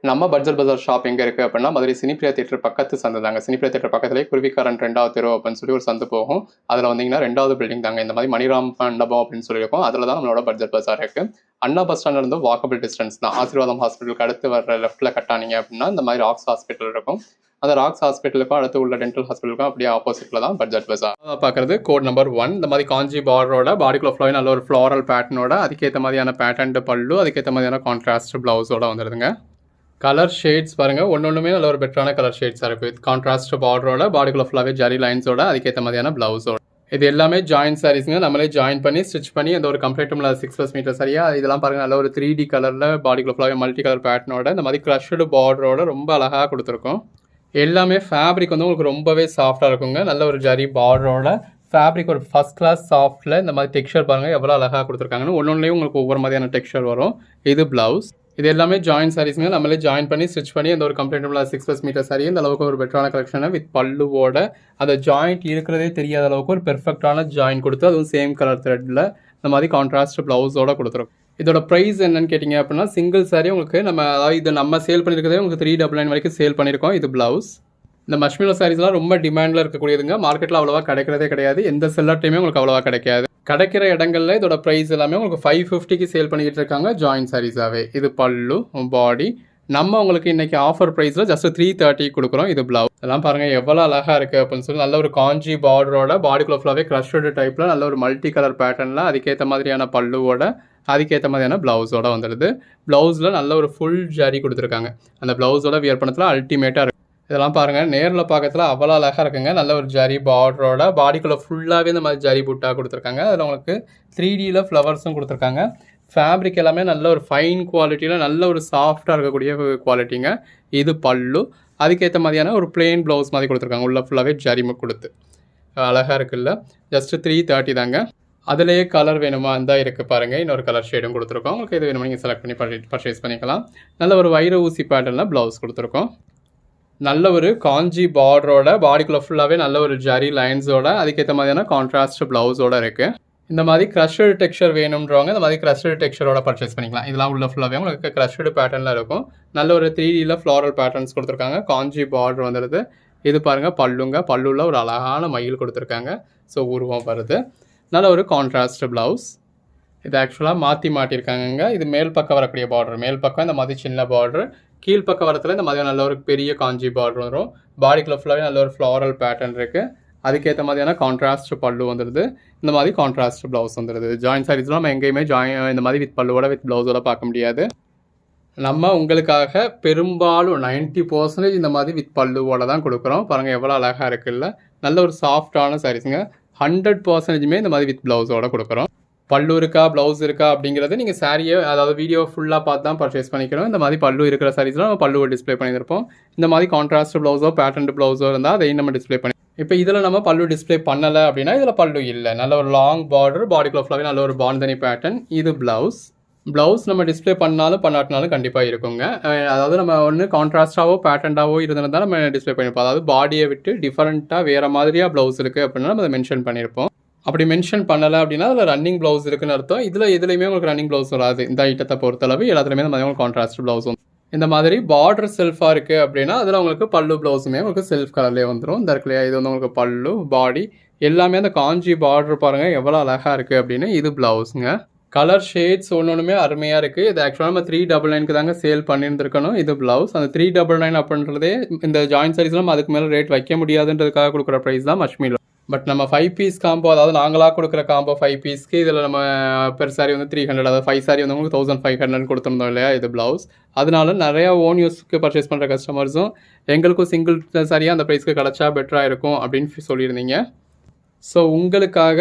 நம்ம பட்ஜெட் பஜார் ஷாப் எங்கே இருக்குது அப்படின்னா மதுரை சினிப்பிரியா தியேட்டர் பக்கத்து சந்து தாங்க. சினிப்பிரியா தியேட்டர் பக்கத்துலேயே குருவிக்காரன் 2வது தெரு அப்படின்னு சொல்லி ஒரு சந்து போகும். அதில் வந்தீங்கன்னா 2வது பில்டிங் தாங்க. இந்த மாதிரி மணிராம் மண்டபம் அப்படின்னு சொல்லியிருக்கோம். அதில் தான் நம்மளோட பட்ஜெட் பஜார் இருக்குது. அண்ணா பஸ் ஸ்டாண்ட்ல இருந்து வாக்கபிள் டிஸ்டன்ஸ் தான். ஆசீர்வாதம் ஹாஸ்பிட்டலுக்கு அடுத்து வர லெஃப்ட்டில் கட்டானீங்க அப்படின்னா இந்த மாதிரி ராக்ஸ் ஹாஸ்பிட்டல் இருக்கும். அந்த ராக்ஸ் ஹாஸ்பிட்டலுக்கும் அடுத்து உள்ள டென்டல் ஹாஸ்பிட்டலுக்கும் அப்படியே ஆப்போசிட்டில் தான் பட்ஜெட் பஜார். பார்க்குறது கோட் நம்பர் 1. இந்த மாதிரி காஞ்சி பார்டரோட பாடிக்குள்ள ஃப்ளோய் நல்ல ஒரு ஃப்ளாரல் பேட்டர்னோட அதுக்கேற்ற மாதிரியான பேட்டர்ன் பல்லு, அதுக்கேற்ற மாதிரியான கான்ட்ராஸ்ட் ப்ளவுஸோட வந்துடுதுங்க. கலர் ஷேட்ஸ் பாருங்கள், ஒன்றுமே நல்ல ஒரு பெட்டரான கலர் ஷேட்ஸாக இருக்குது. வித் கான்ட்ராஸ்ட் பார்டரோட பாடிக்குள்ள ஃபுல்லாகவே ஜரி லைன்ஸோட அதுக்கேற்ற மாதிரியான ப்ளவுஸோட. இது எல்லாமே ஜாயின் சாரீஸுங்க. நம்மளே ஜாயின் பண்ணி ஸ்டிச் பண்ணி அந்த ஒரு கம்ப்ளீட்டும் இல்லை 6+ மீட்டர் சரியாக இதெல்லாம் பாருங்கள். நல்ல ஒரு 3D கலரில் பாடிக்குள்ள ஃபுல்லாகவே மல்டி கலர் பேட்டர்னோட இந்த மாதிரி க்ரஷ்டு பார்டரோட ரொம்ப அழகாக கொடுத்துருக்கோம். எல்லாமே ஃபேப்ரிக் வந்து உங்களுக்கு ரொம்பவே சாஃப்டாக இருக்குங்க. நல்ல ஒரு ஜரி பார்டரோட ஃபேப்ரிக் ஒரு ஃபஸ்ட் கிளாஸ் சாஃப்டில் இந்த மாதிரி டெக்ஸ்சர் பாருங்கள் எவ்வளோ அழகாக கொடுத்துருக்காங்கன்னு. ஒன்றுலேயும் உங்களுக்கு ஒவ்வொரு மாதிரியான டெக்ஸ்சர் வரும். இது ப்ளவுஸ். இது எல்லாமே ஜாயின் சாரீஸுங்க. நம்மளே ஜாயின் பண்ணி ஸ்டிச் பண்ணி அந்த ஒரு கம்ப்ளீட்டபிள் 6+ மீட்டர் சாரி இந்த அளவுக்கு ஒரு பெட்டரான கலெக்ஷனை வித் பல்லுவோட அந்த ஜாயிண்ட் இருக்கிறதே தெரியாத அளவுக்கு ஒரு பெர்ஃபெக்டான ஜாயின் கொடுத்து அதுவும் சேம் கலர் த்ரெட்டில் இந்த மாதிரி கான்ட்ராஸ்ட் ப்ளவுஸோட கொடுத்துருக்கும். இதோட ப்ரைஸ் என்னன்னு கேட்டிங்க அப்படின்னா சிங்கிள் சாரி உங்களுக்கு அதாவது இது நம்ம சேல் பண்ணியிருக்கிறதே உங்களுக்கு 399 வரைக்கும் சேல் பண்ணியிருக்கோம். இது ப்ளவுஸ். இந்த மஷ்மிலோ சாரீஸ்லாம் ரொம்ப டிமாண்டில் இருக்கக்கூடியதுங்க. மார்க்கெட்டில் அவ்வளோவா கிடைக்கிறதே கிடையாது. எந்த செல்லர்ட்டையுமே உங்களுக்கு அவ்வளோவா கிடைக்காது. கிடைக்கிற இடங்களில் இதோட ப்ரைஸ் எல்லாமே உங்களுக்கு 550க்கு சேல் பண்ணிக்கிட்டு இருக்காங்க ஜாயின் சாரீஸாகவே. இது பல்லு, பாடி. நம்ம உங்களுக்கு இன்றைக்கி ஆஃபர் ப்ரைஸில் ஜஸ்ட் 330 கொடுக்குறோம். இது ப்ளவுஸ். இதெல்லாம் பாருங்கள் எவ்வளோ அழகாக இருக்குது அப்படின்னு சொல்லி நல்ல ஒரு காஞ்சி பார்டரோட பாடிக்குள்ள ஃபுல்லாகவே க்ரஷ்டு டைப்பில் நல்ல ஒரு மல்டி கலர் பேட்டர்னில் அதுக்கேற்ற மாதிரியான பல்லுவோட அதுக்கேற்ற மாதிரியான ப்ளவுஸோட வந்துடுது. ப்ளவுஸில் நல்ல ஒரு ஃபுல் ஜரி கொடுத்துருக்காங்க. அந்த ப்ளவுஸோட வியர் பண்ணத்தில் அல்டிமேட்டாக இருக்குது. இதெல்லாம் பாருங்கள் நேரில் பார்க்கறதுல அவ்வளோ அழகாக இருக்குங்க. நல்ல ஒரு ஜரி பார்டரோட பாடிக்குள்ளே ஃபுல்லாகவே இந்த மாதிரி ஜரி புட்டாக கொடுத்துருக்காங்க. அதில் உங்களுக்கு 3Dயில் ஃப்ளவர்ஸும் கொடுத்துருக்காங்க. ஃபேப்ரிக் எல்லாமே நல்ல ஒரு ஃபைன் குவாலிட்டியில் நல்ல ஒரு சாஃப்டாக இருக்கக்கூடிய குவாலிட்டிங்க. இது பல்லு. அதுக்கேற்ற மாதிரியான ஒரு பிளெயின் ப்ளவுஸ் மாதிரி கொடுத்துருக்காங்க. உள்ள ஃபுல்லாகவே ஜரி கொடுத்து அழகாக இருக்குல்ல. ஜஸ்ட்டு 330 தாங்க. அதிலேயே கலர் வேணுமா இருந்தால் இருக்குது பாருங்கள். இன்னொரு கலர் ஷேடும் கொடுத்துருக்கோம். உங்களுக்கு இது வேணுமா நீங்கள் செலக்ட் பண்ணி பர்ச்சேஸ் பண்ணிக்கலாம். நல்ல ஒரு வைர ஊசி பேட்டர்னில் ப்ளவுஸ் கொடுத்துருக்கோம். நல்ல ஒரு காஞ்சி பார்டரோட பாடிக்குள்ள ஃபுல்லாகவே நல்ல ஒரு ஜரி லைன்ஸோட அதுக்கேற்ற மாதிரியான கான்ட்ராஸ்ட் ப்ளவுஸோட இருக்குது. இந்த மாதிரி க்ரஷ்டு டெக்ஸ்சர் வேணுன்றவங்க இந்த மாதிரி க்ரஷ்டு டெக்ஸ்சரோட பர்ச்சேஸ் பண்ணிக்கலாம். இதெல்லாம் உள்ள ஃபுல்லாகவே உங்களுக்கு க்ரஷ்டு பேட்டர்னில் இருக்கும். நல்ல ஒரு 3Dயில் ஃப்ளாரல் பேட்டர்ன்ஸ் கொடுத்துருக்காங்க. காஞ்சி பார்டர் வந்துடுது. இது பாருங்கள் பல்லுங்க. பல்லுவில் ஒரு அழகான மயில் கொடுத்துருக்காங்க. ஸோ உருவம் வருது. நல்ல ஒரு கான்ட்ராஸ்ட் ப்ளவுஸ். இது ஆக்சுவலாக மாட்டியிருக்காங்க. இது மேல் பக்கம் வரக்கூடிய பார்டர். மேல் பக்கம் இந்த மாதிரி சின்ன பார்டர். கீழ்ப்பக்க வரத்தில் இந்த மாதிரி நல்ல ஒரு பெரிய காஞ்சி பார்டர் வரும். பாடிக்குள்ள ஃபுல்லாகவே நல்ல ஒரு ஃப்ளாரல் பேட்டர்ன் இருக்குது. அதுக்கேற்ற மாதிரியான கான்ட்ராஸ்ட் பல்லு வந்துடுது. இந்த மாதிரி கான்ட்ராஸ்ட் ப்ளவுஸ் வந்துடுது. ஜாயின் சாரீஸ்லாம் நம்ம எங்கேயுமே இந்த மாதிரி வித் பல்லுவோட வித் ப்ளவுஸோட பார்க்க முடியாது. நம்ம உங்களுக்காக பெரும்பாலும் 90% இந்த மாதிரி வித் பல்லுவோட தான் கொடுக்குறோம். பாருங்கள் எவ்வளோ அழகாக இருக்குல்ல. நல்ல ஒரு சாஃப்டான சாரீஸுங்க. 100%மே இந்த மாதிரி வித் ப்ளவுஸோட கொடுக்குறோம். பல்லு இருக்கா ப்ளவுஸ் இருக்கா அப்படிங்கிறது நீங்கள் சாரியை அதாவது வீடியோ ஃபுல்லாக பார்த்து தான் பர்ச்சேஸ் பண்ணிக்கணும். இந்த மாதிரி பல்லு இருக்கிற சாரீஸ்லாம் நம்ம பல்லுவை டிஸ்பிளே பண்ணியிருப்போம். இந்த மாதிரி கான்ட்ராஸ்ட் ப்ளவுஸோ பேட்டர்ன் ப்ளவுஸோ இருந்தால் அதையும் நம்ம டிஸ்பிளே பண்ணி. இப்போ இதில் நம்ம பல்லு டிஸ்பிளே பண்ணலை அப்படின்னா இதில் பல்லு இல்லை. நல்ல ஒரு லாங் பார்டர் பாடிக்குள்ள ஃபுல்லாகவே நல்ல ஒரு பாந்தனி பேட்டர்ன். இது ப்ளவுஸ். ப்ளவுஸ் நம்ம டிஸ்பிளே பண்ணாலும் பண்ணாட்டினாலும் கண்டிப்பாக இருக்குங்க. அதாவது நம்ம ஒன்று கான்ட்ராஸ்டாவோ பேட்டர்னாவோ இருந்திருந்தால் நம்ம டிஸ்பிளே பண்ணியிருப்போம். அதாவது பாடியை விட்டு டிஃபரெண்ட்டாக வேறு மாதிரியாக ப்ளவுஸ் இருக்குது அப்படின்னா நம்ம அதை மென்ஷன் பண்ணியிருப்போம். அப்படி மென்ஷன் பண்ணலை அப்படின்னா அதில் ரன்னிங் ப்ளவுஸ் இருக்குன்னு அர்த்தம். இதில் எதுலையுமே உங்களுக்கு ரன்னிங் ப்ளவுஸ் வராது. இந்த ஐட்டத்தை பொறுத்தளவு எல்லாத்துலேயுமே இந்த மாதிரி உங்களுக்கு கான்ட்ராஸ்ட் ப்ளவுஸ் வந்து இந்த மாதிரி பார்டர் செல்ஃபாக இருக்குது அப்படின்னா அதில் உங்களுக்கு பல்லு ப்ளவுஸுமே உங்களுக்கு செல்ஃப் கலர்லேயே வந்துடும். இந்த இருக்குல்லையா இது வந்து உங்களுக்கு பல்லு பாடி எல்லாமே அந்த காஞ்சி பார்டர் பாருங்கள் எவ்வளோ அழகாக இருக்குது அப்படின்னு. இது ப்ளவுஸுங்க. கலர் ஷேட்ஸ் ஒன்றுமே அருமையாக இருக்குது. இது ஆக்சுவலாக நம்ம 399க்கு தாங்க சேல் பண்ணியிருந்துருக்கணும். இது ப்ளவுஸ். அந்த 399 அப்படின்றதே இந்த ஜாயின் சாரீஸ்லாம் அதுக்கு மேலே ரேட் வைக்க முடியாதுன்றதுக்காக கொடுக்குற ப்ரைஸ் தான் மஷ்மிலோ. பட் நம்ம 5 பீஸ் காம்போ அதாவது நாங்களாக கொடுக்குற காம்போ 5 பீஸ்க்கு இதில் நம்ம பெர் சாரி வந்து 300 அதாவது 5 சாரி வந்து உங்களுக்கு 1500 கொடுத்துருந்தோம் இல்லையா. இது ப்ளவுஸ். அதனால நிறையா ஓன் யூஸ்க்கு பர்ச்சேஸ் பண்ணுற கஸ்டமர்ஸும் எங்களுக்கும் சிங்கிள் சாரியாக அந்த ப்ரைஸ்க்கு கிடச்சா பெட்டராக இருக்கும் அப்படின்னு சொல்லியிருந்தீங்க. ஸோ உங்களுக்காக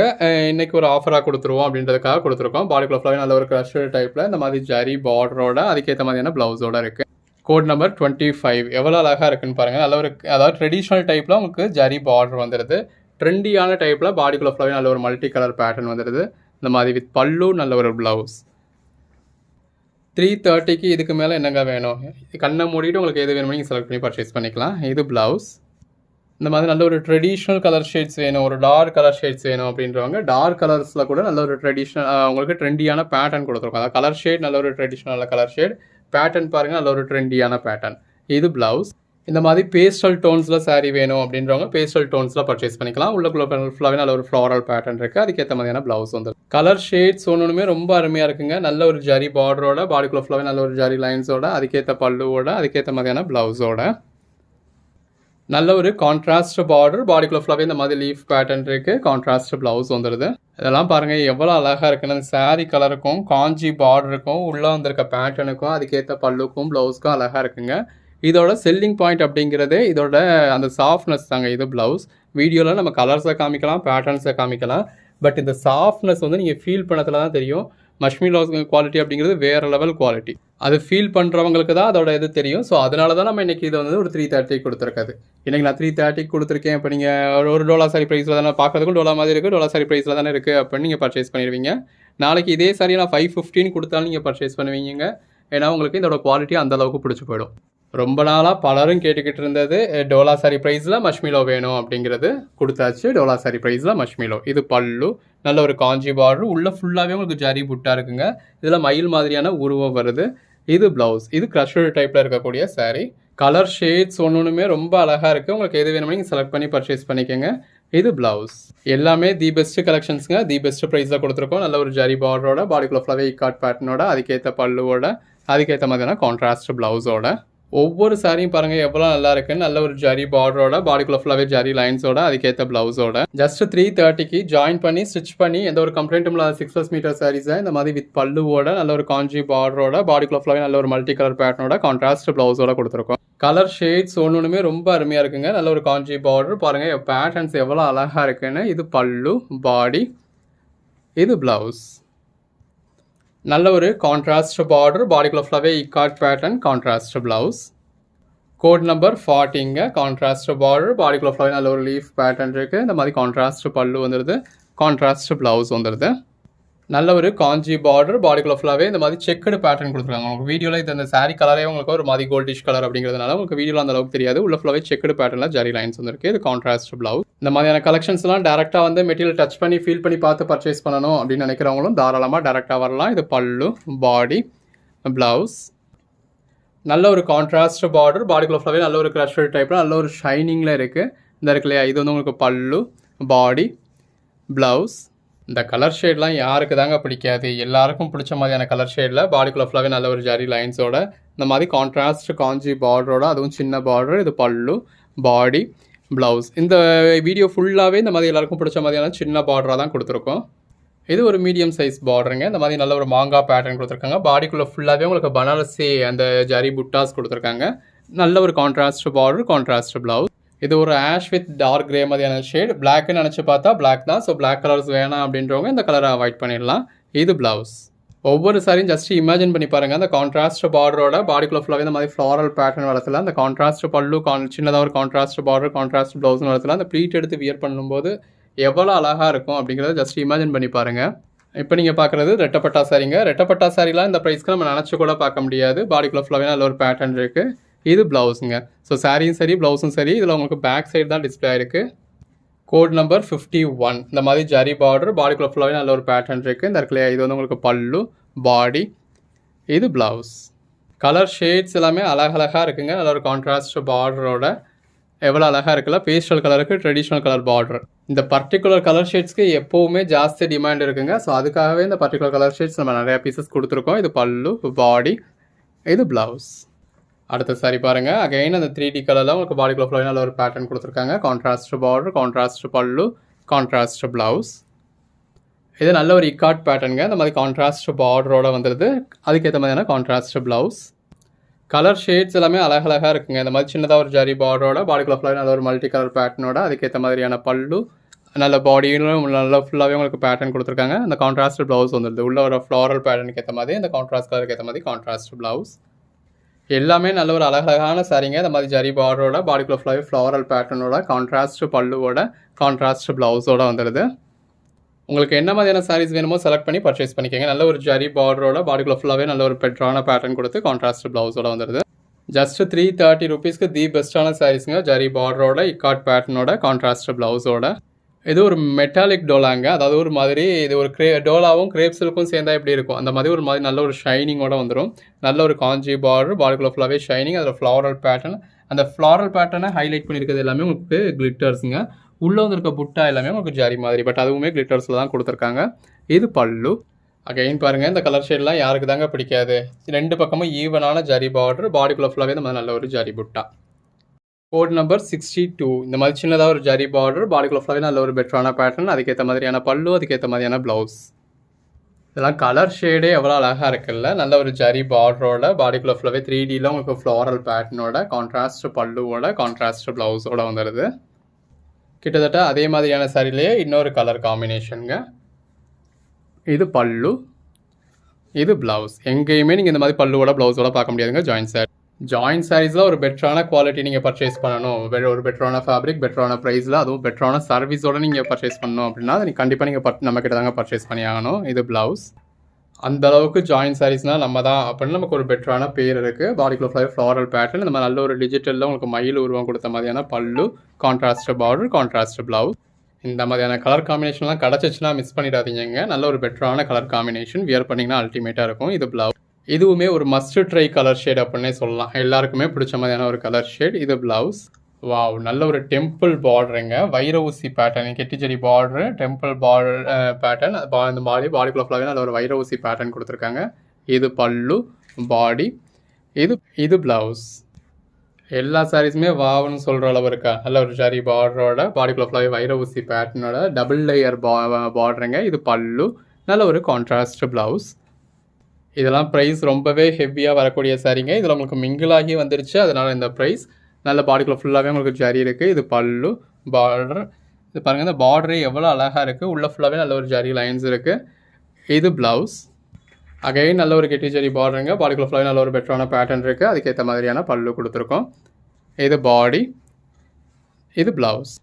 இன்றைக்கி ஒரு ஆஃபராக கொடுத்துருவோம் அப்படின்றதுக்காக கொடுத்துருக்கோம். பாடிக்குள்ள ஃபுல்லாகவே நல்ல ஒரு க்ரஷ்டு டைப்பில் இந்த மாதிரி ஜரி பார்டரோட அதுக்கேற்ற மாதிரியான ப்ளவுஸோட இருக்குது. கோட் நம்பர் 25 எவ்வளோ அழகாக இருக்குன்னு பாருங்கள். நல்ல ஒரு அதாவது ட்ரெடிஷ்னல் டைப்பில் உங்களுக்கு ஜரி பார்டர் வந்துடுது. ட்ரெண்டியான டைப்பில் பாடிக்குள்ள ஃபுல்லாகவே நல்ல ஒரு மல்டி கலர் பேட்டர்ன் வந்துடுது. இந்த மாதிரி வித் பல்லு நல்ல ஒரு ப்ளவுஸ். 330க்கு இதுக்கு மேலே என்னங்க வேணும்? கண்ணை மூடிட்டு உங்களுக்கு எது வேணுமோ நீங்கள் செலக்ட் பண்ணி பர்ச்சேஸ் பண்ணிக்கலாம். இது ப்ளவுஸ். இந்த மாதிரி நல்ல ஒரு ட்ரெடிஷ்னல் கலர் ஷேட்ஸ் வேணும், ஒரு டார்க் கலர் ஷேட்ஸ் வேணும் அப்படின்றவங்க டார்க் கலர்ஸில் கூட நல்ல ஒரு ட்ரெடிஷ்னல் உங்களுக்கு ட்ரெண்டியான பேட்டர்ன் கொடுத்துருக்கோம். அதாவது கலர் ஷேட் நல்ல ஒரு ட்ரெடிஷ்னல் கலர் ஷேட், பேட்டர்ன் பாருங்கள், நல்ல ஒரு ட்ரெண்டியான பேட்டர்ன். இது ப்ளவுஸ். இந்த மாதிரி பேஸ்டல் டோன்ஸில் saree வேணும் அப்படின்றவங்க பேஸ்டல் டோன்ஸில் பர்ச்சேஸ் பண்ணிக்கலாம். உள்ளக்குள்ள ஃபுல்லாகவே நல்ல ஒரு ஃப்ளாரல் பேட்டர்ன் இருக்குது. அதுக்கேற்ற மாதிரியான ப்ளவுஸ் வந்து கலர் ஷேட்ஸ் ஒன்றுமே ரொம்ப அருமையாக இருக்குங்க. நல்ல ஒரு ஜரி பார்டரோட, பாடிக்குள்ள ஃபுல்லாகவே நல்ல ஒரு ஜரி லைன்ஸோட, அதுக்கேற்ற பல்லுவோட, அதுக்கேற்ற மாதிரியான ப்ளவுஸோட, நல்ல ஒரு கான்ட்ராஸ்ட் பார்டர், பாடிக்குள்ள ஃபுல்லாகவே இந்த மாதிரி லீஃப் பேட்டர்ன் இருக்குது. கான்ட்ராஸ்ட் ப்ளவுஸ் வந்துடுது. இதெல்லாம் பாருங்கள் எவ்வளோ அழகாக இருக்குன்னு. அந்த சாரீ கலருக்கும் காஞ்சி பார்டருக்கும் உள்ளே வந்திருக்க பேட்டர்னுக்கும் அதுக்கேற்ற பல்லுக்கும் ப்ளவுஸ்க்கும் அழகாக இருக்குங்க. இதோட செல்லிங் பாயிண்ட் அப்படிங்கிறதே இதோட அந்த சாஃப்ட்னஸ் தாங்க. இது ப்ளவுஸ். வீடியோவில் நம்ம கலர்ஸை காமிக்கலாம், பேட்டர்ன்ஸை காமிக்கலாம். பட் இந்த சாஃப்ட்னஸ் வந்து நீங்கள் ஃபீல் பண்ணதில் தான் தெரியும். மஷ்மிலோ குவாலிட்டி அப்படிங்கிறது வேறு லெவல் குவாலிட்டி. அது ஃபீல் பண்ணுறவங்களுக்கு தான் அதோட இது தெரியும். ஸோ அதனால தான் நம்ம இன்றைக்கி இதை வந்து ஒரு 330 கொடுத்துருக்காது. இன்றைக்கி நான் 330 கொடுத்துருக்கேன். இப்போ நீங்கள் ஒரு டோலா சாரி ப்ரைஸில் தானே பார்க்குறதுக்கும் டோலா மாதிரி இருக்குது, டோலா சாரி ப்ரைஸில் தானே இருக்குது அப்படின்னு நீங்கள் பர்ச்சேஸ் பண்ணிடுவீங்க. நாளைக்கு இதே சாரியை நான் 515 கொடுத்தாலும் நீங்கள் பர்ச்சேஸ் பண்ணுவீங்க. ஏன்னா உங்களுக்கு இதோட குவாலிட்டி அந்தளவுக்கு பிடிச்சி போயிடும். ரொம்ப நாளாக பலரும் கேட்டுக்கிட்டு இருந்தது டோலா சாரி ப்ரைஸில் மஷ்மிலோ வேணும் அப்படிங்கிறது கொடுத்தாச்சு. டோலா சாரி ப்ரைஸில் மஷ்மிலோ. இது பல்லு, நல்ல ஒரு காஞ்சி பார்டர், உள்ளே ஃபுல்லாகவே உங்களுக்கு ஜரி புட்டாக இருக்குங்க. இதில் மயில் மாதிரியான உருவம் வருது. இது ப்ளவுஸ். இது க்ரஷ்டு டைப்பில் இருக்கக்கூடிய சாரீ. கலர் ஷேட்ஸ் ஒன்றுமே ரொம்ப அழகாக இருக்குது. உங்களுக்கு எது வேணுமோ நீங்கள் செலக்ட் பண்ணி பர்ச்சேஸ் பண்ணிக்கோங்க. இது ப்ளவுஸ். எல்லாமே தி பெஸ்ட் கலெக்ஷன்ஸுங்க. தி பெஸ்ட் ப்ரைஸில் கொடுத்துருக்கோம். நல்ல ஒரு ஜரி பார்டரோட, பாடிக்குள்ள ஃபுல்லாகவே இக்காட் பேட்டர்னோட, அதுக்கேற்ற பல்லுவோட, அதுக்கேற்ற மாதிரியான கான்ட்ராஸ்ட் ப்ளவுஸோட. ஒவ்வொரு சாரியும் பாருங்கள் எவ்வளோ நல்லா இருக்குன்னு. நல்ல ஒரு ஜரி பார்டரோட, பாடிக்குள்ள ஃபுல்லாகவே ஜரி லைன்ஸோட, அதுக்கேற்ற ப்ளவுஸோட. ஜஸ்ட் 330க்கு ஜாயின் பண்ணி ஸ்டிச் பண்ணி எந்த ஒரு கம்ப்ளைண்ட்டும் இல்லாத 6+ மீட்டர் சாரீஸை இந்த மாதிரி வித் பல்லுவோட, நல்ல ஒரு காஞ்சி பார்டரோட, பாடிக்குள்ள ஃபுல்லாகவே நல்ல ஒரு மல்டி கலர் பேட்டர்னோட, கான்ட்ராஸ்ட் ப்ளவுஸோட கொடுத்துருக்கோம். கலர் ஷேட்ஸ் ஒன்றுமே ரொம்ப அருமையாக இருக்குங்க. நல்ல ஒரு காஞ்சி பார்டர் பாருங்கள், பேட்டர்ன்ஸ் எவ்வளோ அழகாக இருக்குன்னு. இது பல்லு, பாடி, இது ப்ளவுஸ். நல்ல ஒரு கான்ட்ராஸ்ட் பார்டர், பாடிக்குள்ள ஃபுல்லாகவே ikat pattern, contrast blouse. Code number 40ங்க. கான்ட்ராஸ்ட் பார்டர், பாடிக்குள்ள ஃபுல்லாகவே நல்ல ஒரு லீஃப் பேட்டர்ன் இருக்குது. இந்த மாதிரி கான்ட்ராஸ்ட் பல்லு வந்துடுது, கான்ட்ராஸ்ட் ப்ளவுஸ் வந்துடுது. நல்ல ஒரு காஞ்சி பார்டர், பாடிக்குள்ள ஃபுல்லாகவே இந்த மாதிரி செக்குடு பேட்டர்ன் கொடுத்துருக்காங்க. உங்களுக்கு வீடியோவில் இது இந்த சாரீ கலரே உங்களுக்கு ஒரு மாதிரி கோல்டிஷ் கலர் அப்படிங்கிறதுனால உங்களுக்கு வீடியோவில் அந்த அளவுக்கு தெரியாது. உள்ள ஃபுல்லாகவே செக்குடு பேட்டர்னில் ஜரி லைன்ஸ் வந்துருக்கு. இது கான்ட்ராஸ்ட் ப்ளவுஸ். இந்த மாதிரியான கலெக்ஷன்ஸ்லாம் டேரெக்டாக வந்து மெட்டீரியல் டச் பண்ணி ஃபீல் பண்ணி பார்த்து பர்ச்சேஸ் பண்ணணும் அப்படின்னு நினைக்கிறவங்களும் தாராளமாக டேரெக்டாக வரலாம். இது பல்லு, பாடி, ப்ளவுஸ். நல்ல ஒரு கான்ட்ராஸ்ட் பார்டர், பாடிக்குள்ள ஃபுல்லாகவே நல்ல ஒரு க்ரஷ்டு டைப்பில் நல்ல ஒரு ஷைனிங்கில் இருக்குது. இந்த இருக்கு இல்லையா, இது வந்து உங்களுக்கு பல்லு, பாடி, ப்ளவுஸ். இந்த கலர் ஷேட்லாம் யாருக்கு தாங்க பிடிக்காது? எல்லாருக்கும் பிடிச்ச மாதிரியான கலர் ஷேடில் பாடிக்குள்ள ஃபுல்லாகவே நல்ல ஒரு ஜரி லைன்ஸோட, இந்த மாதிரி கான்ட்ராஸ்ட் காஞ்சி பார்டரோட, அதுவும் சின்ன பார்டர். இது பல்லு, பாடி, ப்ளவுஸ். இந்த வீடியோ ஃபுல்லாகவே இந்த மாதிரி எல்லாருக்கும் பிடிச்ச மாதிரியான சின்ன பார்டராக தான் கொடுத்துருக்கோம். இது ஒரு மீடியம் சைஸ் பார்டருங்க. இந்த மாதிரி நல்ல ஒரு மாங்காய் பேட்டர்ன் கொடுத்துருக்காங்க. பாடிக்குள்ளே ஃபுல்லாகவே உங்களுக்கு பனாரசி அந்த ஜரி புட்டாஸ் கொடுத்துருக்காங்க. நல்ல ஒரு கான்ட்ராஸ்ட் பார்டர், கான்ட்ராஸ்ட் ப்ளவுஸ். இது ஒரு ஆஷ் வித் டார்க் கிரே மாதிரியான ஷேட். பிளாக்னு நினச்சி பார்த்தா பிளாக் தான். ஸோ பிளாக் கலர்ஸ் வேணாம் அப்படின்றவங்க இந்த கலரை அவாய்ட் பண்ணிடலாம். இது ப்ளவுஸ். ஒவ்வொரு சாரியும் ஜஸ்ட் இமேஜின் பண்ணி பாருங்கள். அந்த கான்ட்ராஸ்ட் பார்டரோட, பாடிக்குள்ள ஃபுல்லாகவே இந்த மாதிரி ஃப்ளாரல் பேட்டர்ன் வரத்துல, அந்த கான்ட்ராஸ்ட் பல்லு, சின்னதாக ஒரு கான்ட்ராஸ்ட் பார்டர், கான்ட்ராஸ்ட் ப்ளவுஸ்னு வரத்துல அந்த ப்ளீட் எடுத்து வியர் பண்ணும்போது எவ்வளோ அழகாக இருக்கும் அப்படிங்கிறத ஜஸ்ட் இமேஜின் பண்ணி பாருங்கள். இப்போ நீங்கள் பார்க்குறது ரெட்டப்பட்டா சாரிங்க. ரெட்டப்பட்டா சாரிலாம் இந்த ப்ரைஸ்க்கு நம்ம நினச்சி கூட பார்க்க முடியாது. பாடிக்குள்ள ஃபுல்லாகவே நல்ல ஒரு பேட்டர்ன் இருக்குது. இது ப்ளவுஸுங்க. ஸோ சாரியும் சரி, ப்ளவுஸும் சரி. இதில் உங்களுக்கு பேக் சைடு தான் டிஸ்பிளே ஆயிருக்கு. Code number 51. இந்த மாதிரி ஜரி பார்டர், பாடிக்குள்ள ஃபுல்லாகவே நல்ல ஒரு பேட்டர்ன் இருக்குது. இந்த இடத்துல இது வந்து உங்களுக்கு பல்லு, பாடி, இது ப்ளவுஸ். கலர் ஷேட்ஸ் எல்லாமே அழகழகாக இருக்குங்க. நல்ல ஒரு கான்ட்ராஸ்ட் பார்டரோட எவ்வளோ அழகாக இருக்குல்ல. பேஸ்டல் கலருக்கு ட்ரெடிஷ்னல் கலர் பார்டர். இந்த பர்டிகுலர் கலர் ஷேட்ஸ்க்கு எப்போவுமே ஜாஸ்தி டிமாண்ட் இருக்குங்க. ஸோ அதுக்காகவே இந்த பர்டிகுலர் கலர் ஷேட்ஸ் நம்ம நிறையா பீசஸ் கொடுத்துருக்கோம். இது பல்லு, பாடி, இது ப்ளவுஸ். அடுத்த சாரி பாருங்கள். அகைன் அந்த 3D கலரில் உங்களுக்கு பாடிக்குள்ள ஃபுல்லாக நல்ல ஒரு பேட்டர்ன் கொடுத்துருக்காங்க. Contrast border, contrast pallu, contrast blouse. இது நல்ல ஒரு இக்காட் பேட்டர்னுங்க. இந்த மாதிரி கான்ட்ராஸ்ட் பார்டரோட வந்துடுது. அதுக்கேற்ற மாதிரியான கான்ட்ராஸ்ட் ப்ளவுஸ். கலர் ஷேட்ஸ் எல்லாமே அழகழகாக இருக்குங்க. இந்த மாதிரி சின்னதாக ஒரு ஜரி பார்டரோட, பாடிக்குள்ள ஃபுல்லாக நல்ல ஒரு மல்டி கலர் பேட்டர்னோட, அதுக்கேற்ற மாதிரியான பல்லு, நல்ல பாடியிலும் நல்லா ஃபுல்லாகவே உங்களுக்கு பேட்டர்ன் கொடுத்துருக்காங்க. அந்த கான்ட்ராஸ்ட் ப்ளவுஸ் வந்துடுது. உள்ள ஒரு ஃப்ளாரல் பேட்டர்னுக்கு ஏற்ற மாதிரி, இந்த கான்ட்ராஸ்ட் கலருக்கு ஏற்ற மாதிரி கான்ட்ராஸ்ட் ப்ளவுஸ். எல்லாமே நல்ல ஒரு அழகழகான சாரிங்க. இந்த மாதிரி ஜரி பார்டரோட, பாடிக்குள்ள ஃபுல்லாகவே ஃப்ளாரல் பேட்டர்னோட, கான்ட்ராஸ்ட் பல்லுவோட, கான்ட்ராஸ்ட் ப்ளவுஸோட வந்துடுது. உங்களுக்கு என்ன மாதிரியான சாரீஸ் வேணுமோ செலக்ட் பண்ணி பர்ச்சேஸ் பண்ணிக்கோங்க. நல்ல ஒரு ஜரி பார்டரோட, பாடிக்குள்ள ஃபுல்லாகவே நல்ல ஒரு பெட்டரான பேட்டர்ன் கொடுத்து கான்ட்ராஸ்ட் ப்ளவுஸோட வந்துடுது. ஜஸ்ட் 330 ரூபீஸ்க்கு தி பெஸ்ட்டான சாரீஸுங்க. ஜரி பார்டரோட, இக்காட் பேட்டர்னோட, கான்ட்ராஸ்ட் ப்ளவுஸோட. இது ஒரு மெட்டாலிக் டோலாங்க. அதாவது ஒரு மாதிரி இது ஒரு டோலாவும் கிரேப் சில்க்கும் சேர்ந்தா எப்படி இருக்கும், அந்த மாதிரி ஒரு மாதிரி நல்ல ஒரு ஷைனிங்கோட வந்துரும். நல்ல ஒரு காஞ்சி பார்டர், பாடிக்குள்ள ஃபுல்லாவே ஷைனிங். அதில் ஃப்ளாரல் பேட்டர்ன். அந்த ஃப்ளாரல் பேட்டர்னை ஹைலைட் பண்ணியிருக்கிறது எல்லாமே உங்களுக்கு கிளிட்டர்ஸுங்க. உள்ளே வந்துருக்க புட்டா எல்லாமே உங்களுக்கு ஜரி மாதிரி, பட் அதுவுமே கிளிட்டர்ஸில் தான் கொடுத்துருக்காங்க. இது பல்லு. அகைன் பாருங்கள், இந்த கலர் ஷேட்லாம் யாருக்கு தாங்க பிடிக்காது. 2 பக்கமும் ஈவனான ஜரி பார்டர், பாடிக்குள்ள ஃபுல்லாகவே இந்த மாதிரி நல்ல ஒரு ஜரி புட்டா. Code number 62. இந்த மாதிரி சின்னதாக ஒரு ஜரி பார்டர், பாடிக்குள்ள ஃபுல்லாகவே நல்ல ஒரு பெட்டரான பேட்டர்ன், அதுக்கேற்ற மாதிரியான பல்லு, அதுக்கேற்ற மாதிரியான ப்ளவுஸ். இதெல்லாம் கலர் ஷேடே எவ்வளோ அழகாக இருக்குல்ல. நல்ல ஒரு ஜரி பார்டரோட, பாடிக்குள்ள ஃபுல்லாகவே 3Dயில் உங்களுக்கு ஃப்ளாரல் பேட்டர்னோட, கான்ட்ராஸ்ட் பல்லுவோட, கான்ட்ராஸ்ட் ப்ளவுஸோட வந்துடுது. கிட்டத்தட்ட அதே மாதிரியான சாரிலேயே இன்னொரு கலர் காம்பினேஷனுங்க. இது பல்லு, இது ப்ளவுஸ். எங்கேயுமே நீங்கள் இந்த மாதிரி பல்லுவோட ப்ளவுஸோட பார்க்க முடியாதுங்க ஜாயின் சாரீஸில் ஒரு பெட்டரான குவாலிட்டி நீங்கள் பர்ச்சேஸ் பண்ணணும், ஒரு பெட்டரான ஃபேப்ரிக், பெட்டரான ப்ரைஸில், அதுவும் பெட்டரான சர்வீஸோடு நீங்கள் பர்ச்சேஸ் பண்ணணும் அப்படின்னா அது கண்டிப்பாக நீங்கள் நம்மக்கிட்ட தாங்க பர்ச்சேஸ் பண்ணி ஆகணும். இது ப்ளவுஸ். அந்த அளவுக்கு ஜாயின் சாரீஸ்னால் நம்ம தான் அப்படின்னு நமக்கு ஒரு பெட்டரான பேர் இருக்குது. பாடிக்குள்ள ஃபுல்லாக ஃப்ளாரல் பேட்டர்ன், இந்த மாதிரி நல்ல ஒரு டிஜிட்டலில் உங்களுக்கு மயில் உருவம் கொடுத்த மாதிரியான பல்லு, கான்ட்ராஸ்ட் பார்டர், கான்ட்ராஸ்ட் ப்ளவுஸ். இந்த மாதிரியான கலர் காம்பினேஷன்லாம் கிடச்சிச்சுன்னா மிஸ் பண்ணிடாதீங்க. நல்ல ஒரு பெட்டரான கலர் காம்பினேஷன், வியர் பண்ணிங்கன்னா அல்டிமேட்டாக இருக்கும். இது ப்ளவுஸ். இதுவுமே ஒரு மஸ்ட் ட்ரை கலர் ஷேட் அப்படின்னே சொல்லலாம். எல்லாருக்குமே பிடிச்ச மாதிரியான ஒரு கலர் ஷேட். இது ப்ளவுஸ். வாவ், நல்ல ஒரு டெம்பிள் பார்டருங்க. வைர ஊசி பேட்டர்ன், கெட்டிச்செடி பார்டரு, டெம்பிள் பார்டர் பேட்டர்ன். இந்த பாடிக்குள்ள ஃபுல்லாகவே நல்ல ஒரு வைர ஊசி பேட்டர்ன் கொடுத்துருக்காங்க. இது பல்லு, பாடி. இது ப்ளவுஸ். எல்லா சாரீஸுமே வாவ்னு சொல்கிற அளவு இருக்கா. நல்ல ஒரு ஜரி பார்டரோட, பாடிக்குள்ள ஃபுல்லாகவே வைர ஊசி பேட்டர்னோட, டபுள் லேயர் பார்டருங்க. இது பல்லு, நல்ல ஒரு கான்ட்ராஸ்ட் ப்ளவுஸ். இதெல்லாம் ப்ரைஸ் ரொம்பவே ஹெவியாக வரக்கூடிய சாரீங்க. இதில் உங்களுக்கு மிங்கிளாகி வந்துருச்சு, அதனால் இந்த ப்ரைஸ். நல்ல பாடிக்குள்ள ஃபுல்லாகவே உங்களுக்கு ஜரி இருக்குது. இது பல்லு, பார்டர். இது பாருங்கள், இந்த பார்டரே எவ்வளோ அழகாக இருக்குது. உள்ளே ஃபுல்லாகவே நல்ல ஒரு ஜரி லைன்ஸ் இருக்குது. இது ப்ளவுஸ். அகைன் நல்ல ஒரு கெட்டி ஜரி பார்டருங்க. பாடிக்குள்ள ஃபுல்லாகவே நல்ல ஒரு பெட்டரான பேட்டர்ன் இருக்குது, அதுக்கேற்ற மாதிரியான பல்லு கொடுத்துருக்கோம். இது பாடி, இது ப்ளவுஸ்.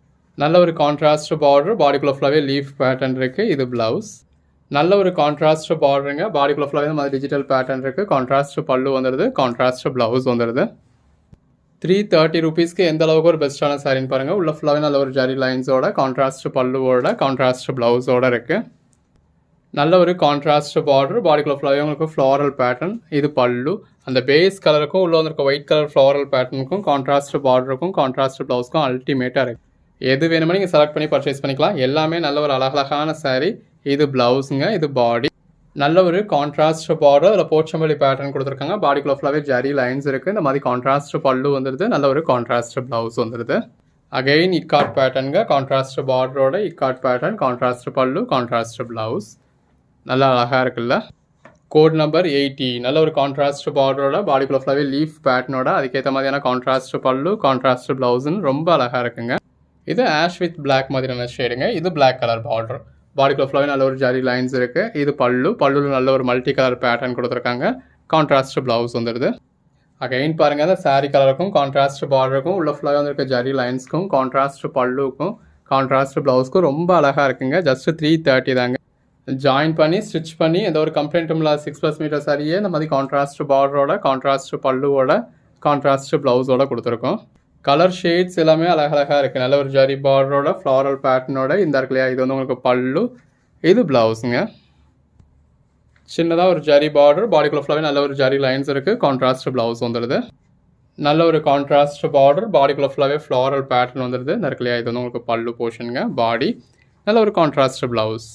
நல்ல ஒரு கான்ட்ராஸ்ட் பார்டர், பாடிக்குள்ள ஃபுல்லாகவே லீஃப் பேட்டர்ன் இருக்குது. இது ப்ளவுஸ். நல்ல ஒரு கான்ட்ராஸ்ட் பார்டருங்க. பாடிக்குள்ள ஃபுல்லாகவே இந்த மாதிரி டிஜிட்டல் பேட்டர்ன் இருக்குது. கான்ட்ராஸ்ட் பல்லு வந்துடுது, கான்ட்ராஸ்ட் ப்ளவுஸ் வந்துடுது. 330 ரூபீஸ்க்கு எந்த அளவுக்கு ஒரு பெஸ்ட்டான சாரின்னு பாருங்கள். உள்ள ஃபுல்லாகவே நல்ல ஒரு ஜரி லைன்ஸோட, கான்ட்ராஸ்ட் பல்லுவோட, கான்ட்ராஸ்ட் ப்ளவுஸோட இருக்குது. நல்ல ஒரு கான்ட்ராஸ்ட் பார்டர், பாடிக்குள்ள ஃபுல்லாகவே உங்களுக்கு ஃப்ளாரல் பேட்டர்ன். இது பல்லு. அந்த பேஸ் கலருக்கும் உள்ள வந்துருக்க ஒயிட் கலர் ஃப்ளாரல் பேட்டர்னுக்கும், கான்ட்ராஸ்ட் பார்டருக்கும், கான்ட்ராஸ்ட் ப்ளவுஸ்க்கும் அல்டிமேட்டாக இருக்குது. எது வேணுமோ நீங்கள் செலக்ட் பண்ணி பர்ச்சேஸ் பண்ணிக்கலாம். எல்லாமே நல்ல ஒரு அழகழகான சாரீ. இது ப்ளவுஸுங்க, இது பாடி. நல்ல ஒரு கான்ட்ராஸ்ட் பார்டர், அதில் போச்சம்பள்ளி பேட்டர்ன் கொடுத்துருக்காங்க. பாடிக்குள்ள ஃபுல்லாகவே ஜரி லைன்ஸ் இருக்குது. இந்த மாதிரி கான்ட்ராஸ்ட் பல்லு வந்துடுது, நல்ல ஒரு கான்ட்ராஸ்ட் ப்ளவுஸ் வந்துடுது. அகெயின் இக்காட் பேட்டர்னுங்க. கான்ட்ராஸ்ட் பார்டரோட ikat pattern, contrast pallu, contrast blouse. நல்லா அழகாக இருக்குல்ல. Code number 80. நல்ல ஒரு கான்ட்ராஸ்ட் பார்டரோட, பாடிக்குள்ள ஃபுல்லாகவே லீஃப் பேட்டர்னோட, அதுக்கேற்ற மாதிரியான கான்ட்ராஸ்ட் பல்லு, கான்ட்ராஸ்ட் ப்ளவுஸ்ன்னு ரொம்ப அழகாக இருக்குங்க. இது ஆஷ் வித் பிளாக் மாதிரியான ஷேடுங்க. இது பிளாக் கலர் பார்டர். பாடிக்குள்ள ஃபுல்லாகவே நல்ல ஒரு ஜரி லைன்ஸ் இருக்குது. இது பல்லுவில் நல்ல ஒரு மல்டி கலர் பேட்டர்ன் கொடுத்துருக்காங்க. கான்ட்ராஸ்ட் ப்ளவுஸ் வந்துடுது. அகைன் பாருங்கள், அந்த சாரீ கலருக்கும் கான்ட்ராஸ்ட் பார்டருக்கும் உள்ள ஃபுல்லாகவே வந்துருக்க ஜரி லைன்ஸ்க்கும், கான்ட்ராஸ்ட் பல்லுக்கும், கான்ட்ராஸ்ட் ப்ளவுஸ்க்கும் ரொம்ப அழகாக இருக்குங்க. ஜஸ்ட் 330 தாங்க. ஜாயின் பண்ணி ஸ்டிச் பண்ணி எந்த ஒரு கம்ப்ளைண்ட்டும் இல்லாத 6+ மீட்டர் சாரியே இந்த மாதிரி கான்ட்ராஸ்ட் பார்டரோட, கான்ட்ராஸ்ட் பல்லுவோட, கான்ட்ராஸ்ட் ப்ளவுஸோட கொடுத்துருக்கோம். கலர் ஷேட்ஸ் எல்லாமே அழகழகாக இருக்குது. நல்ல ஒரு ஜரி பார்டரோட, ஃப்ளாரல் பேட்டர்னோட. இந்த இருக்குல்லையா, இது வந்து உங்களுக்கு பல்லு. இது ப்ளவுஸுங்க. சின்னதாக ஒரு ஜரி பார்டர், பாடிக்குள்ள ஃபுல்லாகவே நல்ல ஒரு ஜரி லைன்ஸ் இருக்குது. கான்ட்ராஸ்ட் ப்ளவுஸ் வந்துடுது. நல்ல ஒரு கான்ட்ராஸ்ட் பார்டர், பாடிக்குள்ள ஃபுல்லாகவே ஃப்ளாரல் பேட்டர்ன் வந்துடுது. இந்த இருக்குல்லையா, இது வந்து உங்களுக்கு பல்லு போர்ஷனுங்க. பாடி, நல்ல ஒரு கான்ட்ராஸ்ட் ப்ளவுஸ்.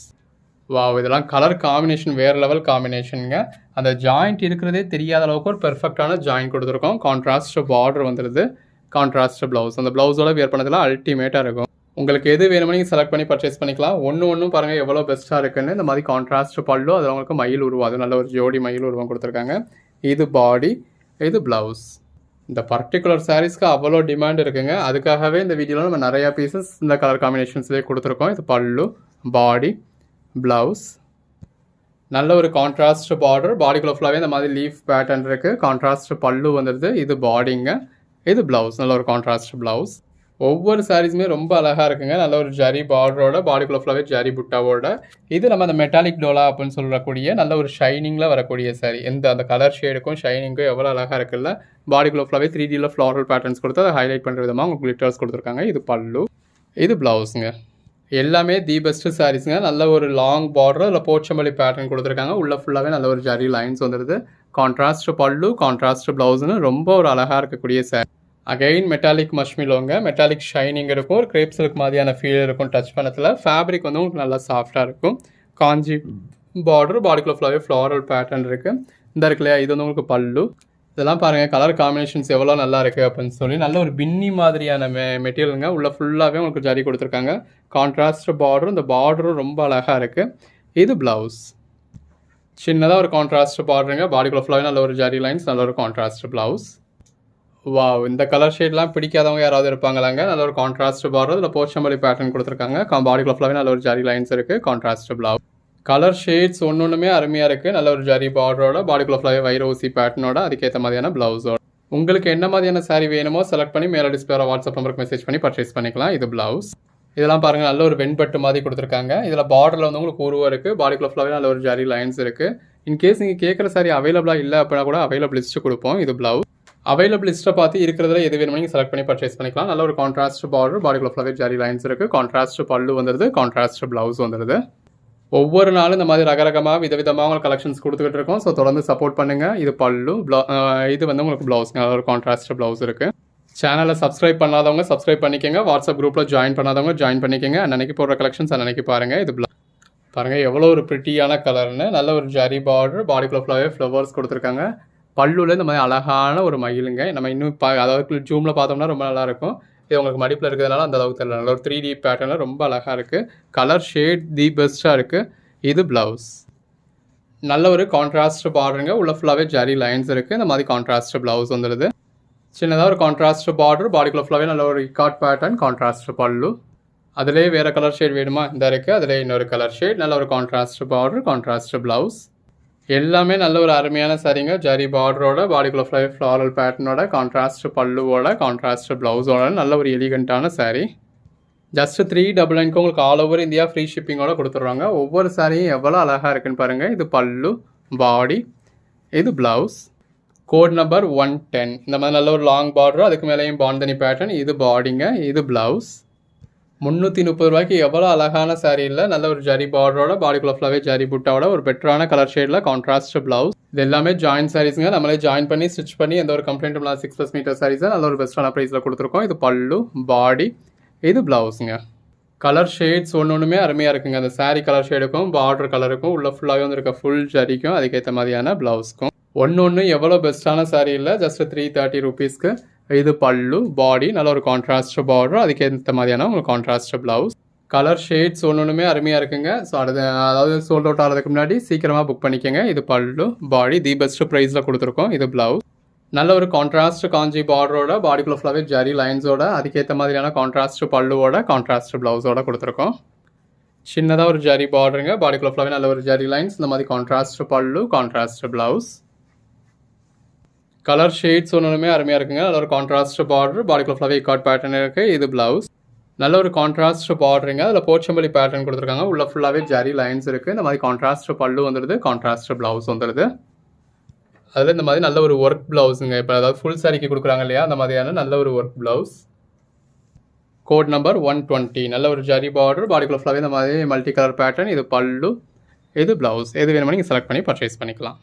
வாவ், இதெல்லாம் கலர் காம்பினேஷன் வேறு லெவல் காம்பினேஷனுங்க. அந்த ஜாயிண்ட் இருக்கிறதே தெரியாத அளவுக்கு ஒரு பெர்ஃபெக்டான ஜாயிண்ட் கொடுத்துருக்கோம். கான்ட்ராஸ்ட் பார்டர் வந்துடுது, கான்ட்ராஸ்ட் ப்ளவுஸ். அந்த ப்ளவுஸோட வியர் பண்ணதெல்லாம் அல்டிமேட்டாக இருக்கும். உங்களுக்கு எது வேணுமோ நீங்கள் செலக்ட் பண்ணி பர்ச்சேஸ் பண்ணிக்கலாம். ஒன்றும் பாருங்கள் எவ்வளோ பெஸ்ட்டாக இருக்குன்னு. இந்த மாதிரி கான்ட்ராஸ்ட் பல்லு, அதில் உங்களுக்கு மயில் உருவம், அது நல்ல ஒரு ஜோடி மயில் உருவம் கொடுத்துருக்காங்க. இது பாடி, இது ப்ளவுஸ். இந்த பர்டிகுலர் சாரீஸ்க்கு அவ்வளோ டிமாண்ட் இருக்குங்க. அதுக்காகவே இந்த வீடியோவில் நம்ம நிறையா பீசஸ் இந்த கலர் காம்பினேஷன்ஸ்லேயே கொடுத்துருக்கோம். இது பல்லு, பாடி, ப்ளவுஸ். நல்ல ஒரு கான்ட்ராஸ்ட் பார்டர், பாடிக்குள்ள ஃபுல்லாகவே இந்த மாதிரி லீஃப் பேட்டர்ன் இருக்குது. கான்ட்ராஸ்ட் பல்லு வந்துடுது. இது பாடிங்க, இது ப்ளவுஸ். நல்ல ஒரு கான்ட்ராஸ்ட் ப்ளவுஸ். ஒவ்வொரு சாரீஸுமே ரொம்ப அழகாக இருக்குங்க. நல்ல ஒரு ஜரி பார்டரோட, பாடிக்குள்ள ஃபுல்லாகவே ஜரி புட்டாவோட. இது நம்ம அந்த மெட்டாலிக் டோலா அப்படின்னு சொல்லக்கூடிய நல்ல ஒரு ஷைனிங்கில் வரக்கூடிய சாரீ. அந்த கலர் ஷேடுக்கும் ஷைனிங்கும் எவ்வளோ அழகாக இருக்குல்ல. பாடிக்குள்ள ஃபுல்லாகவே 3Dயில் ஃப்ளாரல் பேட்டர்ன்ஸ் கொடுத்து அதை ஹைலைட் பண்ணுற விதமாக உங்களுக்கு கிளிட்டர்ஸ் கொடுத்துருக்காங்க. இது பல்லு, இது ப்ளவுஸுங்க. எல்லாமே தி பெஸ்ட் சாரீஸுங்க. நல்ல ஒரு லாங் பார்டர், அதில் போச்சம்பள்ளி பேட்டர்ன் கொடுத்துருக்காங்க. உள்ள ஃபுல்லாகவே நல்ல ஒரு ஜரி லைன்ஸ் வந்துடுது. கான்ட்ராஸ்ட் பல்லு, கான்ட்ராஸ்ட் ப்ளவுஸ்னு ரொம்ப ஒரு அழகாக இருக்கக்கூடிய சாரீ. அகைன் மெட்டாலிக் மஷ்மிலோங்க. மெட்டாலிக் ஷைனிங் இருக்கும். ஒரு கிரேப் சில்க் மாதிரியான ஃபீல் இருக்கும் டச் பண்ணத்தில். ஃபேப்ரிக் வந்து உங்களுக்கு நல்லா சாஃப்டாக இருக்கும். காஞ்சி பார்டர், பாடிக்குள்ள ஃபுல்லாகவே ஃப்ளாரல் பேட்டர்ன் இருக்குது. இந்த இருக்கு இல்லையா, இது வந்து உங்களுக்கு பல்லு. இதெல்லாம் பாருங்கள், கலர் காம்பினேஷன்ஸ் எவ்வளோ நல்லா இருக்குது அப்படின்னு சொல்லி. நல்ல ஒரு பின்னி மாதிரியான மெட்டீரியலுங்க. உள்ள ஃபுல்லாகவே உங்களுக்கு ஜரி கொடுத்துருக்காங்க. கான்ட்ராஸ்ட் பார்டர், இந்த பார்டரும் ரொம்ப அழகாக இருக்குது. இது ப்ளவுஸ். சின்னதாக ஒரு கான்ட்ராஸ்ட் பார்டருங்க. பாடிக்குள்ள ஃபுல்லாகவே நல்ல ஒரு ஜரி லைன்ஸ், நல்ல ஒரு கான்ட்ராஸ்ட் ப்ளவுஸ். வாவ், இந்த கலர் ஷேட்லாம் பிடிக்காதவங்க யாராவது இருப்பாங்களாங்க. நல்ல ஒரு கான்ட்ராஸ்ட் பார்டர், இதில் போச்சம்பள்ளி பேட்டர்ன் கொடுத்துருக்காங்க. பாடிக்குள்ள ஃபுல்லாகவே நல்ல ஒரு ஜரி லைன்ஸ் இருக்குது. Contrast blouse. கலர் ஷேட்ஸ் ஒன்றுமே அருமையாக இருக்குது. நல்ல ஒரு ஜரி பார்டரோட, பாடிக்குள்ள ஃபுல்லாகவே வைர ஊசி பேட்டர்னோட, அதுக்கேற்ற மாதிரியான ப்ளவுஸோட. உங்களுக்கு என்ன மாதிரியான சாரீ வேணுமோ செலக்ட் பண்ணி மேலே டிஸ்பிளேல வாட்ஸ்அப் நம்பருக்கு மெசேஜ் பண்ணி பர்ச்சேஸ் பண்ணிக்கலாம். இது ப்ளவுஸ். இதெல்லாம் பாருங்கள், நல்ல ஒரு வெண்பட்டு மாதிரி கொடுத்துருக்காங்க. இதில் பார்டரில் வந்து உங்களுக்கு உருவம் இருக்குது. பாடிக்குள்ள ஃபுல்லாகவே நல்ல ஒரு ஜரி லைன்ஸ் இருக்குது. இன்கேஸ் நீங்கள் கேட்குற சாரீ அவைலபிளாக இல்லை அப்படின்னா கூட அவைலபிள் லிஸ்ட்டு கொடுப்போம். இது ப்ளவுஸ். அவைலபிள் லிஸ்ட்டை பார்த்து இருக்கிறதுல எது வேணுமோ நீங்கள் செலக்ட் பண்ணி பர்ச்சேஸ் பண்ணிக்கலாம். நல்ல ஒரு கான்ட்ராஸ்ட் பார்டர், பாடிக்குள்ள ஃபுல்லாகவே ஜரி லைன்ஸ் இருக்குது. கான்ட்ராஸ்ட் பல்லு வந்துடுது, கான்ட்ராஸ்ட் ப்ளவுஸ் வந்துடுது. ஒவ்வொரு நாளும் இந்த மாதிரி ரகரகமாக விதவிதமாக உங்களுக்கு கலெக்ஷன்ஸ் கொடுத்துக்கிட்டு இருக்கோம். ஸோ தொடர்ந்து சப்போர்ட் பண்ணுங்கள். இது பல்லு, இது வந்து உங்களுக்கு ப்ளவுஸ், நல்ல ஒரு கான்ட்ராஸ்ட் ப்ளவுஸ் இருக்குது. சேனலை சப்ஸ்கிரைப் பண்ணாதவங்க சப்ஸ்கிரைப் பண்ணிக்கோங்க. வாட்ஸ்அப் குரூப்பில் ஜாயின் பண்ணாதவங்க ஜாயின் பண்ணிக்கோங்க. அன்னைக்கு போடுற கலெக்ஷன்ஸ் அன்னைக்கு பாருங்கள். இது பாருங்கள் எவ்வளோ ஒரு ப்ரிட்டியான கலர்னு. நல்ல ஒரு ஜரி பார்டர், பாடிக்குள்ள ஃபுல்லாகவே ஃப்ளவர்ஸ் கொடுத்துருக்காங்க. பல்லுல இந்த மாதிரி அழகான ஒரு மயிலுங்க. நம்ம இன்னும் அதாவது ஜூமில் பார்த்தோம்னா ரொம்ப நல்லாயிருக்கும். இது உங்களுக்கு மடிப்பில் இருக்கிறதுனால அந்த அளவுக்கு தெரியல. நல்ல ஒரு 3D பேட்டர்னில் ரொம்ப அழகாக இருக்குது. கலர் ஷேட் தி பெஸ்ட்டாக இருக்குது. இது ப்ளவுஸ். நல்ல ஒரு கான்ட்ராஸ்ட் பார்டருங்க. உள்ள ஃபுல்லாகவே ஜரி லைன்ஸ் இருக்குது. இந்த மாதிரி கான்ட்ராஸ்ட் ப்ளவுஸ் வந்துடுது. சின்னதாக ஒரு கான்ட்ராஸ்ட் பார்டர், பாடிக்குள்ள ஃபுல்லாகவே நல்ல ஒரு இக்காட் பேட்டர்ன், கான்ட்ராஸ்ட் பல்லு. அதிலே வேறு கலர் ஷேட் வேணுமா, இந்த இருக்குது. அதிலே இன்னொரு கலர் ஷேட், நல்ல ஒரு கான்ட்ராஸ்ட் பார்டர், கான்ட்ராஸ்ட் ப்ளவுஸ். எல்லாமே நல்ல ஒரு அருமையான சாரீங்க. ஜரி பார்டரோட, பாடிக்குள்ள ஃபுல்லாகவே ஃப்ளாரல் பேட்டர்னோட, கான்ட்ராஸ்ட் பல்லுவோட, கான்ட்ராஸ்ட் ப்ளவுஸோட நல்ல ஒரு எலிகண்ட்டான சாரீ. ஜஸ்ட் 399 உங்களுக்கு ஆல் ஓவர் இந்தியா ஃப்ரீ ஷிப்பிங்கோட கொடுத்துட்றாங்க. ஒவ்வொரு சாரியும் எவ்வளோ அழகாக இருக்குன்னு பாருங்கள். இது பல்லு, பாடி, இது ப்ளவுஸ். Code number 110. இந்த மாதிரி நல்ல ஒரு லாங் பார்டர், அதுக்கு மேலேயும் பாந்தனி பேட்டர்ன். இது பாடிங்க, இது ப்ளவுஸ். 330 ரூபாய்க்கு எவ்வளோ அழகான சாரீ இல்லை. நல்ல ஒரு ஜரி பார்டரோட, பாடிக்குள்ள ஃபுல்லாகவே ஜரி புட்டாவோட, ஒரு பெட்டரான கலர் ஷேடில் கான்ட்ராஸ்ட் ப்ளவுஸ். இது எல்லாமே ஜாயின் சாரீஸுங்க. நம்மளே ஜாயின் பண்ணி ஸ்டிச் பண்ணி எந்த ஒரு கம்ப்ளைண்ட் இல்லாத 6+ மீட்டர் சாரீஸை நல்ல ஒரு பெஸ்ட்டான ப்ரைஸில் கொடுத்துருக்கோம். இது பல்லு, பாடி, இது ப்ளவுஸுங்க. கலர் ஷேட்ஸ் ஒன்றுமே அருமையாக இருக்குங்க. அந்த சாரீ கலர் ஷேடுக்கும் பார்டர் கலருக்கும் உள்ள ஃபுல்லாகவே வந்து இருக்க ஃபுல் ஜரிக்கும் அதுக்கேற்ற மாதிரியான ப்ளவுஸ்க்கும் ஒன்று எவ்வளோ பெஸ்ட்டான சாரீ இல்லை. ஜஸ்ட் 330 ரூபீஸ்க்கு. இது பல்லு, பாடி, நல்ல ஒரு கான்ட்ராஸ்ட் பார்டர், அதுக்கேற்ற மாதிரியான உங்களுக்கு கான்ட்ராஸ்ட் ப்ளவுஸ். கலர் ஷேட்ஸ் ஒன்றுமே அருமையாக இருக்குங்க. ஸோ அதாவது சோல்ட் அவுட் ஆகிறதுக்கு முன்னாடி சீக்கிரமாக புக் பண்ணிக்கோங்க. இது பல்லு, பாடி, தி பெஸ்ட் ப்ரைஸில் கொடுத்துருக்கோம். இது ப்ளவுஸ். நல்ல ஒரு கான்ட்ராஸ்ட் காஞ்சி பார்டரோட, பாடிக்குள்ள ஃபுல்லாகவே ஜரி லைன்ஸோட, அதுக்கேற்ற மாதிரியான கான்ட்ராஸ்ட் பல்லுவோட, கான்ட்ராஸ்ட் ப்ளவுஸோட கொடுத்துருக்கோம். சின்னதாக ஒரு ஜரி பார்டருங்க. பாடிக்குள்ள ஃபுல்லாகவே நல்ல ஒரு ஜரி லைன்ஸ், இந்த மாதிரி contrast pallu, contrast blouse. Colour shades ஒன்றுமே அருமையாக இருக்குங்க. நல்ல ஒரு கான்ட்ராஸ்ட் பார்டர், பாடிக்குள்ள ஃபுல்லாகவே இக்காட் பேட்டர்ன் இருக்குது. இது ப்ளவுஸ். நல்ல ஒரு கான்ட்ராஸ்ட் பார்டருங்க. அதில் போச்சம்பள்ளி பேட்டர்ன் கொடுத்துருக்காங்க. உள்ள ஃபுல்லாகவே ஜரி லைன்ஸ் இருக்குது. இந்த மாதிரி கான்ட்ராஸ்ட் பல்லு வந்துடுது, கான்ட்ராஸ்ட் ப்ளவுஸ் வந்துடுது. அதில் இந்த மாதிரி நல்ல ஒரு ஒர்க் ப்ளவுஸுங்க. இப்போ அதாவது ஃபுல் சாரிக்கு கொடுக்குறாங்க இல்லையா, அந்த மாதிரியான நல்ல ஒரு ஒர்க் ப்ளவுஸ். Code number 120. நல்ல ஒரு ஜரி பார்டர், பாடிக்குள்ள ஃபுல்லாகவே இந்த மாதிரி மல்டி கலர் பேட்டர்ன். இது பல்லு, இது ப்ளவுஸ். எது வேணுமோ நீங்கள் செலக்ட் பண்ணி பர்ச்சேஸ் பண்ணிக்கலாம்.